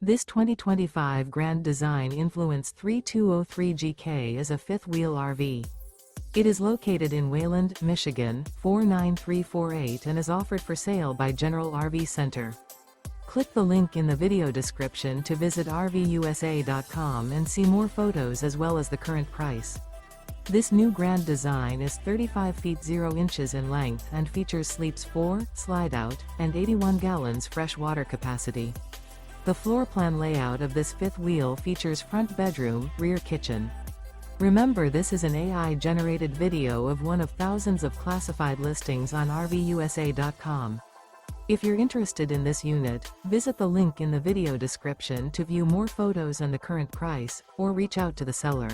This 2025 Grand Design Influence 3203GK is a fifth-wheel RV. It is located in Wayland, Michigan, 49348 and is offered for sale by General RV Center. Click the link in the video description to visit RVUSA.com and see more photos as well as the current price. This new Grand Design is 35 feet 0 inches in length and features sleeps 4, Slideout, and 81 gallons fresh water capacity. The floor plan layout of this fifth wheel features front bedroom, rear kitchen. Remember, this is an AI-generated video of one of thousands of classified listings on RVUSA.com. If you're interested in this unit, visit the link in the video description to view more photos and the current price, or reach out to the seller.